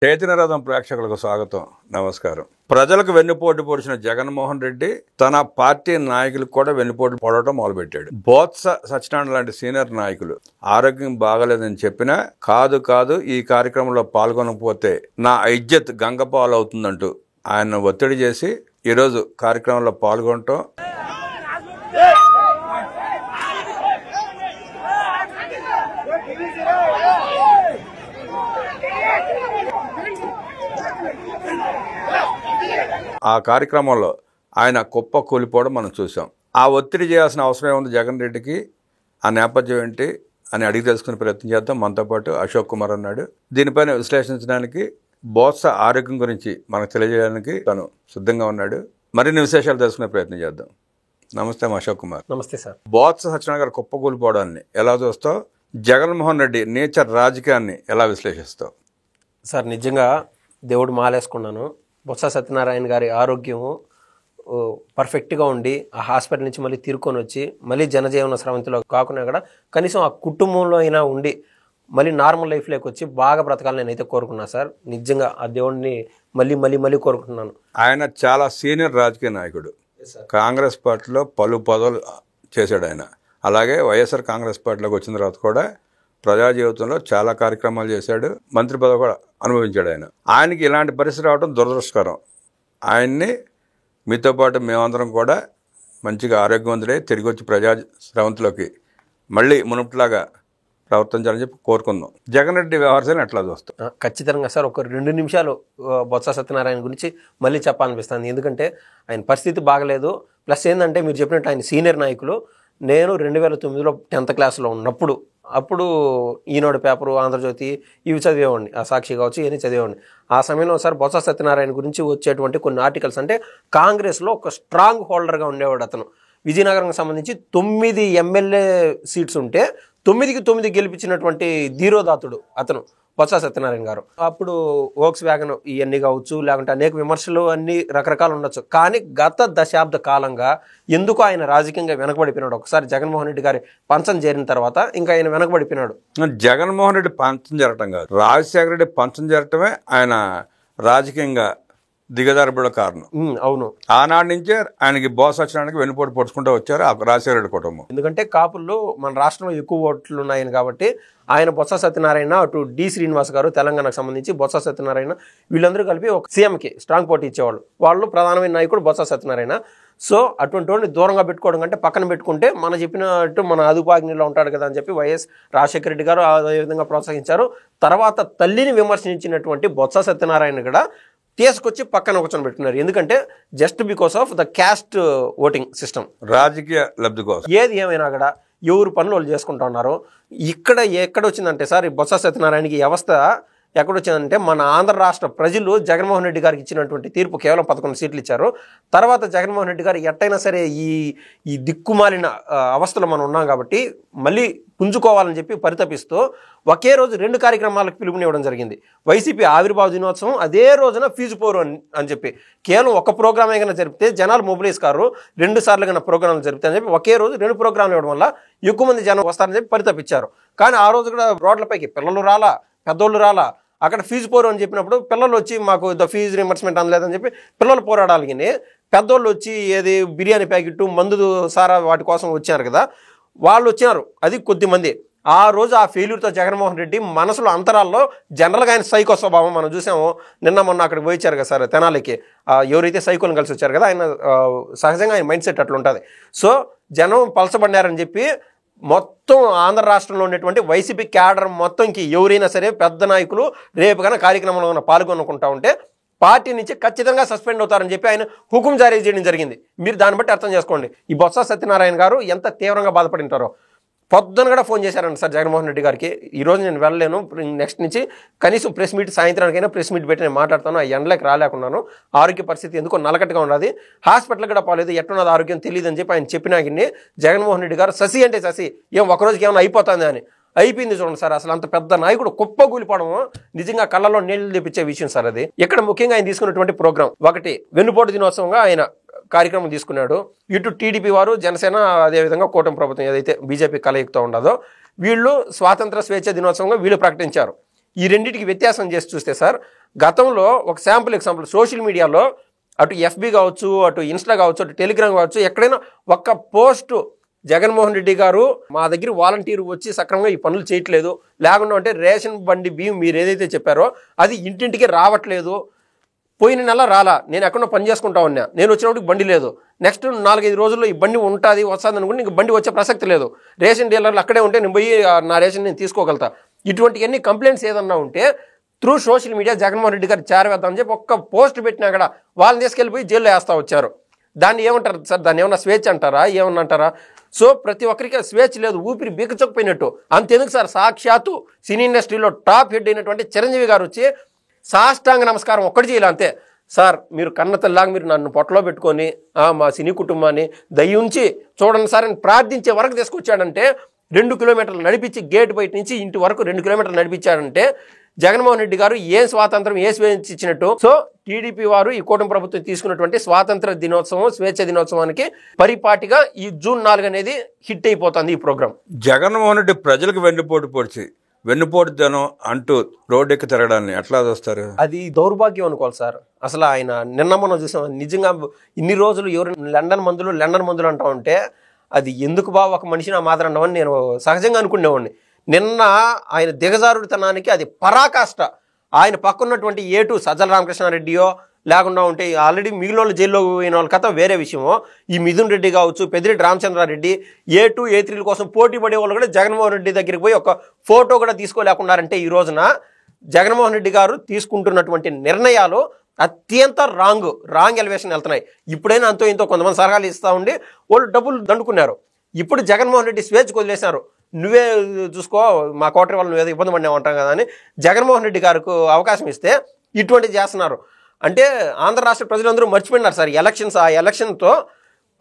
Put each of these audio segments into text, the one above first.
చైతన్య రథం ప్రేక్షకులకు స్వాగతం, నమస్కారం. ప్రజలకు వెన్నుపోటు పొడిచిన జగన్మోహన్ రెడ్డి తన పార్టీ నాయకులకు కూడా వెన్నుపోటు పొడవడం మొదలుపెట్టాడు. బొత్స సత్యనారాయణ లాంటి సీనియర్ నాయకులు ఆరోగ్యం బాగలేదని చెప్పినా కాదు ఈ కార్యక్రమంలో పాల్గొనకపోతే నా ఇజ్జత్ గంగపాలు అవుతుందంటూ ఆయన ఒత్తిడి చేసి ఈరోజు కార్యక్రమంలో పాల్గొనటం, ఆ కార్యక్రమంలో ఆయన కుప్ప కూలిపోవడం మనం చూసాం. ఆ ఒత్తిడి చేయాల్సిన అవసరం ఏముంది జగన్ రెడ్డికి, ఆ నేపథ్యం ఏంటి అని అడిగి తెలుసుకునే ప్రయత్నం చేద్దాం. మనతో పాటు అశోక్ కుమార్ అన్నాడు. దీనిపైన విశ్లేషించడానికి, బొత్స ఆరోగ్యం గురించి మనకు తెలియజేయడానికి తను సిద్ధంగా ఉన్నాడు. మరిన్ని విశేషాలు తెలుసుకునే ప్రయత్నం చేద్దాం. నమస్తే అశోక్ కుమార్. నమస్తే సార్. బొత్స సత్యనారాయణ గారు కుప్ప కూలిపోవడాన్ని ఎలా చూస్తావు? జగన్మోహన్ రెడ్డి నేచర్ రాజకీయాన్ని ఎలా విశ్లేషిస్తావు? సార్, నిజంగా దేవుడు మాలేసుకున్నాను. బొత్స సత్యనారాయణ గారి ఆరోగ్యం పర్ఫెక్ట్గా ఉండి ఆ హాస్పిటల్ నుంచి మళ్ళీ తీరుకొని వచ్చి మళ్ళీ జనజీవన స్రవంతిలో కాకుండా కూడా కనీసం ఆ కుటుంబంలో అయినా ఉండి మళ్ళీ నార్మల్ లైఫ్లోకి వచ్చి బాగా బ్రతకాలని నేనైతే కోరుకున్నాను సార్. నిజంగా ఆ దేవుడిని మళ్ళీ కోరుకుంటున్నాను. ఆయన చాలా సీనియర్ రాజకీయ నాయకుడు. కాంగ్రెస్ పార్టీలో పలు పదవులు చేశాడు ఆయన. అలాగే వైఎస్ఆర్ కాంగ్రెస్ పార్టీలోకి వచ్చిన తర్వాత కూడా ప్రజా జీవితంలో చాలా కార్యక్రమాలు చేశాడు. మంత్రి పదవి కూడా అనుభవించాడు ఆయన. ఆయనకి ఇలాంటి పరిస్థితి రావడం దురదృష్టకరం. ఆయన్ని మీతో పాటు మేమందరం కూడా మంచిగా ఆరోగ్యవంతుడై తిరిగి వచ్చి ప్రజా స్రవంతిలోకి మళ్ళీ మునుపులాగా ప్రవర్తించాలని చెప్పి కోరుకుందాం. జగన్ రెడ్డి వ్యవహారాన్ని ఎట్లా చూస్తాం? ఖచ్చితంగా సార్, ఒక 2 నిమిషాలు బొత్స సత్యనారాయణ గురించి మళ్ళీ చెప్పాలనిపిస్తుంది. ఎందుకంటే ఆయన పరిస్థితి బాగలేదు. ప్లస్ ఏంటంటే మీరు చెప్పినట్టు ఆయన సీనియర్ నాయకులు. నేను 2009లో 10th క్లాస్లో ఉన్నప్పుడు అప్పుడు ఈనాడు పేపరు, ఆంధ్రజ్యోతి ఇవి చదివేవాడిని. ఆ సాక్షి కావచ్చు, ఇవన్నీ చదివేవాడిని. ఆ సమయంలో సార్ బొత్స సత్యనారాయణ గురించి వచ్చేటువంటి కొన్ని ఆర్టికల్స్, అంటే కాంగ్రెస్లో ఒక స్ట్రాంగ్ హోల్డర్గా ఉండేవాడు అతను. విజయనగరంకి సంబంధించి 9 ఎమ్మెల్యే సీట్స్ ఉంటే 9కి 9 గెలిపించినటువంటి ధీరోదాతుడు అతను బొత్స సత్యనారాయణ గారు. అప్పుడు వోక్స్ వ్యాగన్ ఇవన్నీ కావచ్చు, లేకుంటే అనేక విమర్శలు అన్ని రకరకాలు ఉండొచ్చు. కానీ గత దశాబ్ద కాలంగా ఎందుకు ఆయన రాజకీయంగా వెనకబడిపోయినాడు? ఒకసారి జగన్మోహన్ రెడ్డి గారి పంచం చేరిన తర్వాత ఇంకా ఆయన వెనకబడిపోయినాడు. జగన్మోహన్ రెడ్డి పంచం జరగటం కాదు, రాజశేఖర రెడ్డి పంచం జరగటమే ఆయన రాజకీయంగా దిగజారబడే కారణం. అవును, ఆనాటి నుంచే ఆయనకి బొత్స సత్యనారాయణకి వెన్నుపోటు పొడుచుకుంటూ వచ్చారు ఆ రాజశేఖర రెడ్డి కుటుంబం. ఎందుకంటే కాపుల్లో మన రాష్ట్రంలో ఎక్కువ ఓట్లు ఉన్నాయని కాబట్టి ఆయన బొత్స సత్యనారాయణ, అటు డి శ్రీనివాస్ గారు తెలంగాణకు సంబంధించి, బొత్స సత్యనారాయణ వీళ్ళందరూ కలిపి ఒక సీఎంకి స్ట్రాంగ్ పోటీ ఇచ్చేవాళ్ళు. వాళ్ళు ప్రధానమైన నాయకుడు బొత్స సత్యనారాయణ. సో అటువంటి వాడిని దూరంగా పెట్టుకోవడం కంటే పక్కన పెట్టుకుంటే మన చెప్పినట్టు మన అదుపాగ్నిలో ఉంటాడు కదా అని చెప్పి వైఎస్ రాజశేఖర రెడ్డి గారు అదేవిధంగా ప్రోత్సహించారు. తర్వాత తల్లిని విమర్శించినటువంటి బొత్స సత్యనారాయణ కూడా తీసుకొచ్చి పక్కన కూర్చొని ఎందుకంటే just because of the cast voting system, రాజకీయ లబ్ధి కోసం. ఏది ఏమైనా కూడా ఎవరు పనులు వాళ్ళు చేసుకుంటా ఉన్నారు. ఎక్కడొచ్చిందంటే సార్ ఈ బొత్స సత్యనారాయణకి వ్యవస్థ ఎక్కడొచ్చిందంటే, మన ఆంధ్ర రాష్ట్ర ప్రజలు జగన్మోహన్ రెడ్డి గారికి ఇచ్చినటువంటి తీర్పు కేవలం 11 సీట్లు ఇచ్చారు. తర్వాత జగన్మోహన్ రెడ్డి గారు ఎట్టయినా సరే ఈ దిక్కుమాలిన అవస్థలో మనం ఉన్నాం కాబట్టి మళ్ళీ పుంజుకోవాలని చెప్పి పరితపిస్తూ ఒకే రోజు 2 కార్యక్రమాలకు పిలుపునివ్వడం జరిగింది. వైసీపీ ఆవిర్భావ దినోత్సవం అదే రోజున ఫీజు పోరు అని చెప్పి కేవలం ఒక ప్రోగ్రామే కన్నా జరిపితే జనాలు మొబిలైజ్ కారు, 2 సార్లు కన్నా ప్రోగ్రాంలు జరిపితే అని చెప్పి ఒకే రోజు 2 ప్రోగ్రాంలు ఇవ్వడం వల్ల ఎక్కువ మంది జనం వస్తారని చెప్పి పరితపించారు. కానీ ఆ రోజు కూడా రోడ్లపైకి పిల్లలు రాలా, పెద్దోళ్ళు రాలా. అక్కడ ఫీజు పోరు అని చెప్పినప్పుడు పిల్లలు వచ్చి మాకు ద ఫీజు రియంబర్స్మెంట్ అనలేదని చెప్పి పిల్లలు పోరాడాలి. పెద్దోళ్ళు వచ్చి ఏది బిర్యానీ ప్యాకెట్, మందు, సారా వాటి కోసం వచ్చారు కదా, వాళ్ళు వచ్చినారు. అది కొద్దిమంది. ఆ రోజు ఆ ఫెయిల్యూర్తో జగన్మోహన్ రెడ్డి మనసులో అంతరాల్లో జనరల్గా ఆయన సైకో స్వభావం మనం చూసాము. మొన్న అక్కడికి పోయించారు కదా సార్ తెనాలికి, ఎవరైతే సైకోలను కలిసి వచ్చారు కదా, ఆయన సహజంగా ఆయన మైండ్ సెట్ అట్లా ఉంటుంది. సో జనం పలసబడినారని చెప్పి మొత్తం ఆంధ్ర రాష్ట్రంలో ఉన్నటువంటి వైసీపీ క్యాడర్ మొత్తంకి ఎవరైనా సరే పెద్ద నాయకులు రేపు కన్నా కార్యక్రమంలో పాల్గొనుకుంటా ఉంటే పార్టీ నుంచి ఖచ్చితంగా సస్పెండ్ అవుతారని చెప్పి ఆయన హుకుం జారీ చేయడం జరిగింది. మీరు దాన్ని బట్టి అర్థం చేసుకోండి ఈ బొత్స సత్యనారాయణ గారు ఎంత తీవ్రంగా బాధపడి ఉంటారో. పొద్దున కూడా ఫోన్ చేశారండి సార్ జగన్మోహన్ రెడ్డి గారికి, ఈరోజు నేను వెళ్ళలేను, నెక్స్ట్ నుంచి కనీసం ప్రెస్ మీట్ సాయంత్రానికైనా ప్రెస్ మీట్ పెట్టి నేను మాట్లాడతాను, ఆ ఎండలోకి రాలేకున్నాను, ఆరోగ్య పరిస్థితి ఎందుకో నలకట్టుగా ఉన్నది, హాస్పిటల్ కూడా పోలేదు, ఎట్టున్నది ఆరోగ్యం తెలియదు అని చెప్పి ఆయన చెప్పినాకనే జగన్మోహన్ రెడ్డి గారు ససి అంటే ససి ఏం ఒకరోజుకి ఏమైనా అయిపోతుంది అని అయిపోయింది. చూడండి సార్, అసలు అంత పెద్ద నాయకుడు కుప్పగూలిపోవడం నిజంగా కళ్ళలో నీళ్లు తెప్పించే విషయం సార్ అది. ఇక్కడ ముఖ్యంగా ఆయన తీసుకున్నటువంటి ప్రోగ్రాం ఒకటి వెన్నుపోటు దినోత్సవంగా ఆయన కార్యక్రమం తీసుకున్నాడు. ఇటు టీడీపీ వారు, జనసేన, అదేవిధంగా కూటమి ప్రభుత్వం ఏదైతే బీజేపీ కలయికతో ఉండదో వీళ్ళు స్వాతంత్ర స్వేచ్ఛ దినోత్సవంగా వీళ్ళు ప్రకటించారు. ఈ రెండింటికి వ్యత్యాసం చేసి చూస్తే సార్, గతంలో ఒక శాంపుల్ ఎగ్జాంపుల్ సోషల్ మీడియాలో అటు ఎఫ్బి కావచ్చు, అటు ఇన్స్టా కావచ్చు, అటు టెలిగ్రామ్ కావచ్చు, ఎక్కడైనా ఒక్క పోస్టు జగన్మోహన్ రెడ్డి గారు మా దగ్గర వాలంటీర్ వచ్చి సక్రమంగా ఈ పనులు చేయట్లేదు, లేకుండా అంటే రేషన్ బండి బియ్యం మీరు ఏదైతే చెప్పారో అది ఇంటింటికి రావట్లేదు, పోయిన నెల రాలా, నేను ఎక్కడో పని చేసుకుంటా ఉన్నా, నేను వచ్చినప్పుడు బండి లేదు, నెక్స్ట్ 4-5 రోజుల్లో ఈ బండి ఉంటుంది వస్తుంది అనుకుంటే ఇంక బండి వచ్చే ప్రసక్తి లేదు, రేషన్ డీలర్లు అక్కడే ఉంటే నేను పోయి నా రేషన్ నేను తీసుకోగలుగుతా, ఇటువంటివన్నీ కంప్లైంట్స్ ఏదన్నా ఉంటే through social media Jaganmohan Reddy గారు చేరవేద్దామని చెప్పి ఒక్క పోస్ట్ పెట్టినా కూడా వాళ్ళని తీసుకెళ్ళిపోయి జైల్లో వేస్తూ వచ్చారు. దాన్ని ఏమంటారు సార్? దాన్ని ఏమన్నా స్వేచ్ఛ అంటారా, ఏమన్నా అంటారా? సో ప్రతి ఒక్కరికి స్వేచ్ఛ లేదు, ఊపిరి బీకచొక్కిపోయినట్టు. అంతెందుకు సార్, సాక్షాత్తు సినీ ఇండస్ట్రీలో టాప్ హెడ్ అయినటువంటి చిరంజీవి గారు వచ్చి సాష్టాంగ నమస్కారం ఒక్కటి చేయాలి అంతే. సార్ మీరు కన్నతల్లాగా మీరు నన్ను పొట్టలో పెట్టుకొని మా సినీ కుటుంబాన్ని దయ్యుంచి చూడండి సార్ అని ప్రార్థించే వరకు తీసుకొచ్చాడంటే, 2 కిలోమీటర్లు నడిపించి గేట్ బయట నుంచి ఇంటి వరకు 2 కిలోమీటర్లు నడిపించాడంటే జగన్మోహన్ రెడ్డి గారు ఏం స్వాతంత్రం, ఏ స్వేచ్ఛ ఇచ్చినట్టు. సో టీడీపీ వారు ఈ కూటమి ప్రభుత్వం తీసుకున్నటువంటి స్వాతంత్ర దినోత్సవం, స్వేచ్ఛ దినోత్సవానికి పరిపాటిగా ఈ జూన్ 4 అనేది హిట్ అయిపోతుంది ఈ ప్రోగ్రాం. జగన్మోహన్ రెడ్డి ప్రజలకు వెన్నుపోటు దినం అంటూ రోడ్డెక్కి తిరగడాన్ని ఎట్లా చూస్తారు? అది దౌర్భాగ్యం అనుకోవాలి సార్. అసలు ఆయన నిన్న మనం చూసాం, నిజంగా ఇన్ని రోజులు ఎవరు లండన్ మందులు అంటా ఉంటే అది ఎందుకు బాబు ఒక మనిషిని ఆ మాత్రం అంటామని నేను సహజంగా అనుకునేవాడిని. నిన్న ఆయన దిగజారుడితనానికి అది పరాకాష్ట. ఆయన పక్కన్నటువంటి A2 సజ్జల రామకృష్ణారెడ్డియో లేకుండా ఉంటే ఆల్రెడీ మిగిలిన వాళ్ళు జైల్లో పోయిన వాళ్ళ కథ వేరే విషయమో, ఈ మిథున్ రెడ్డి కావచ్చు, పెద్దిరెడ్డి రామచంద్రారెడ్డి A2 A3 కోసం పోటీ పడే వాళ్ళు కూడా జగన్మోహన్ రెడ్డి దగ్గరికి పోయి ఒక ఫోటో కూడా తీసుకోలేకున్నారంటే ఈ రోజున జగన్మోహన్ రెడ్డి గారు తీసుకుంటున్నటువంటి నిర్ణయాలు అత్యంత రాంగ్ ఎలివేషన్ వెళ్తున్నాయి. ఇప్పుడైనా అంతో ఇంతో కొంతమంది సలహాలు ఇస్తూ ఉండి వాళ్ళు డబ్బులు దండుకున్నారు. ఇప్పుడు జగన్మోహన్ రెడ్డి స్వేచ్ఛకు వదిలేశారు. నువ్వే చూసుకో, మా కోటరి వాళ్ళు నువ్వేదో ఇబ్బంది పడినా ఉంటాం కదా అని జగన్మోహన్ రెడ్డి గారికి అవకాశం ఇస్తే ఇటువంటివి చేస్తున్నారు. అంటే ఆంధ్ర రాష్ట్ర ప్రజలందరూ మర్చిపోయినారు సార్ ఆ ఎలక్షన్తో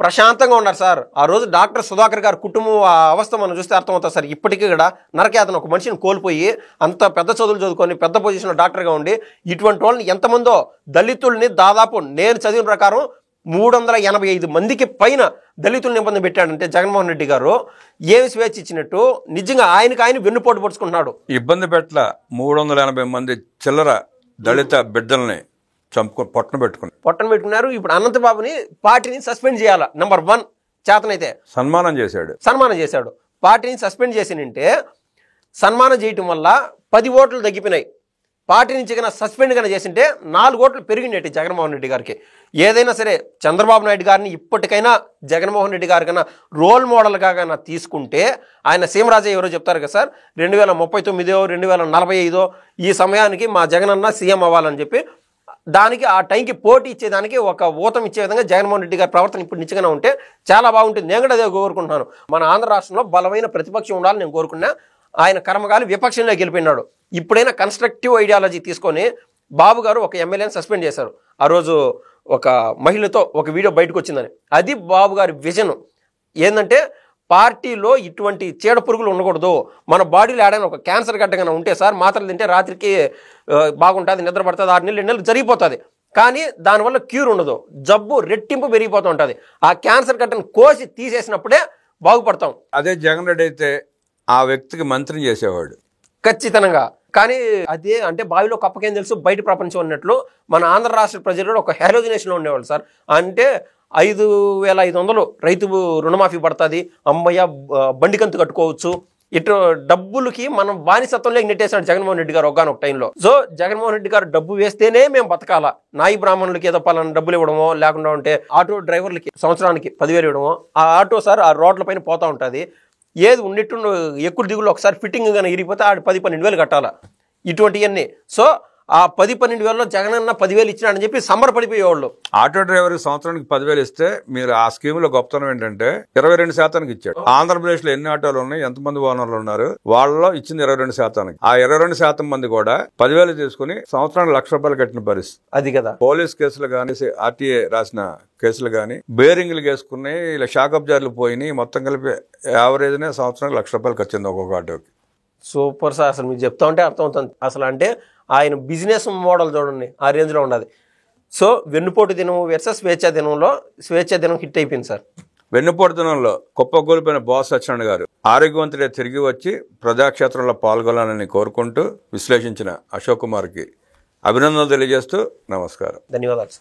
ప్రశాంతంగా ఉన్నారు సార్. ఆ రోజు డాక్టర్ సుధాకర్ గారి కుటుంబం ఆ అవస్థ మనం చూస్తే అర్థమవుతుంది సార్. ఇప్పటికీ కూడా నరకేతన ఒక మనిషిని కోల్పోయి అంత పెద్ద చదువులు చదువుకొని పెద్ద పొజిషన్లో డాక్టర్గా ఉండి ఇటువంటి వాళ్ళని ఎంతమందో దళితుల్ని దాదాపు నేను చదివిన ప్రకారం 385 మందికి పైన దళితులను ఇబ్బంది పెట్టాడంటే జగన్మోహన్ రెడ్డి గారు ఏమి స్వేచ్ఛ ఇచ్చినట్టు నిజంగా ఆయన వెన్నుపోటు పడుచుకుంటున్నాడు. ఇబ్బంది పెట్టల 380 మంది చిల్లర దళిత బిడ్డల్ని పొట్టన పెట్టుకున్నారు. ఇప్పుడు అనంతబాబుని పార్టీని సస్పెండ్ చేయాలా, నెంబర్ 1 చేతనైతే సన్మానం చేశాడు. పార్టీని సస్పెండ్ చేసినంటే సన్మానం చేయటం వల్ల 10 ఓట్లు తగ్గిపోయినాయి. పార్టీ నుంచి కన్నా సస్పెండ్ కన్నా చేసింటే 4 ఓట్లు పెరిగినట్టు జగన్మోహన్ రెడ్డి గారికి. ఏదైనా సరే చంద్రబాబు నాయుడు గారిని ఇప్పటికైనా జగన్మోహన్ రెడ్డి గారి కన్నా రోల్ మోడల్గా కన్నా తీసుకుంటే, ఆయన సీమరాజయ్య ఎవరో చెప్తారు కదా సార్, 2039 2045 ఈ సమయానికి మా జగనన్న సీఎం అవ్వాలని చెప్పి దానికి ఆ టైంకి పోటీ ఇచ్చేదానికి ఒక ఊతం ఇచ్చే విధంగా జగన్మోహన్ రెడ్డి గారి ప్రవర్తన ఇప్పుడు నిజంగానే ఉంటే చాలా బాగుంటుంది. నేను కూడా అదే కోరుకుంటున్నాను. మన ఆంధ్ర రాష్ట్రంలో బలమైన ప్రతిపక్షం ఉండాలని నేను కోరుకున్నా. ఆయన కర్మగాలి విపక్షంలో గెలిపినాడు. ఇప్పుడైనా కన్స్ట్రక్టివ్ ఐడియాలజీ తీసుకొని బాబు గారు ఒక ఎమ్మెల్యేని సస్పెండ్ చేశారు. ఆ రోజు ఒక మహిళతో ఒక వీడియో బయటకు వచ్చిందని. అది బాబు గారి విజన్ ఏంటంటే పార్టీలో ఇటువంటి చీడ పురుగులు ఉండకూడదు. మన బాడీలో ఏడైనా ఒక క్యాన్సర్ గడ్డగా ఉంటే సార్ మాత్రలు తింటే రాత్రికి బాగుంటుంది, నిద్ర పడుతుంది, 6 నెలలు 2 నెలలు జరిగిపోతుంది, కానీ దానివల్ల క్యూర్ ఉండదు, జబ్బు రెట్టింపు పెరిగిపోతూ ఉంటుంది. ఆ క్యాన్సర్ గడ్డను కోసి తీసేసినప్పుడే బాగుపడతాం. అదే జగన్ రెడ్డి అయితే ఆ వ్యక్తికి మంత్రిని చేసేవాడు ఖచ్చితంగా. కానీ అదే అంటే బావిలో కప్పకేం తెలుసు బయట ప్రపంచం అన్నట్లు మన ఆంధ్ర రాష్ట్ర ప్రజలు ఒక హెలోజినేషన్లో ఉండేవాళ్ళు సార్. అంటే 5,500 రైతు రుణమాఫీ పడుతుంది, అమ్మయ్య బండికంతు కట్టుకోవచ్చు, ఇటు డబ్బులకి మనం బానిసత్వంలోకి నెట్టేశాడు జగన్మోహన్ రెడ్డి గారు ఒకనొక టైంలో. సో జగన్మోహన్ రెడ్డి గారు డబ్బు వేస్తేనే మేము బతకాలా, నాయి బ్రాహ్మణులకి ఏదో పలానా డబ్బులు ఇవ్వడమో, లేకుండా ఉంటే ఆటో డ్రైవర్లకి సంవత్సరానికి 10,000 ఇవ్వడమో, ఆ ఆటో సార్ ఆ రోడ్ల పైన పోతూ ఉంటుంది, ఏది ఉన్నట్టు ఎక్కువ దిగులు ఒకసారి ఫిట్టింగ్ కానీ ఇరిగిపోతే ఆ 10-12 వేలు కట్టాలా, ఇటువంటివన్నీ. సో ఆ 10-12 వేలలో జగనన్న 10,000 ఇచ్చినాడని చెప్పి సంబరపడిపోయేవాళ్ళు. ఆటో డ్రైవర్కి సంవత్సరానికి 10,000 ఇస్తే మీరు ఆ స్కీమ్ లో గొప్పతనం ఏంటంటే 22% ఇచ్చాడు. ఆంధ్రప్రదేశ్ లో ఎన్ని ఆటోలు ఉన్నాయి, ఎంతమంది ఓనర్లు ఉన్నారు, వాళ్ళలో ఇచ్చింది 22%. ఆ 22% మంది కూడా 10,000 తీసుకుని సంవత్సరానికి ₹1,00,000 కట్టిన పరిస్థితి. అది కదా పోలీస్ కేసులు కానీ, ఆర్టీఏ రాసిన కేసులు కానీ, బేరింగ్లు వేసుకున్నాయి, ఇలా షాక్ అబ్జార్లు పోయినాయి, మొత్తం కలిపి యావరేజ్ నే సంవత్సరానికి ₹1,00,000 వచ్చింది ఒక్కొక్క ఆటోకి. Super sir. అసలు మీరు చెప్తా ఉంటే అర్థమవుతుంది. అసలు అంటే ఆయన బిజినెస్ మోడల్ చూడండి ఆ రేంజ్లో ఉన్నది. సో వెన్నుపోటు దినం వర్సెస్ స్వేచ్ఛా దినంలో స్వేచ్ఛా దినం హిట్ అయిపోయింది సార్. వెన్నుపోటుతనంలో కుప్పకూలిపోయిన బోస్ సత్యనారాయణ గారు ఆరోగ్యవంతుడే తిరిగి వచ్చి ప్రజాక్షేత్రంలో పాల్గొనాలని కోరుకుంటూ విశ్లేషించిన అశోక్ కుమార్కి అభినందనలు తెలియజేస్తూ నమస్కారం. ధన్యవాదాలు.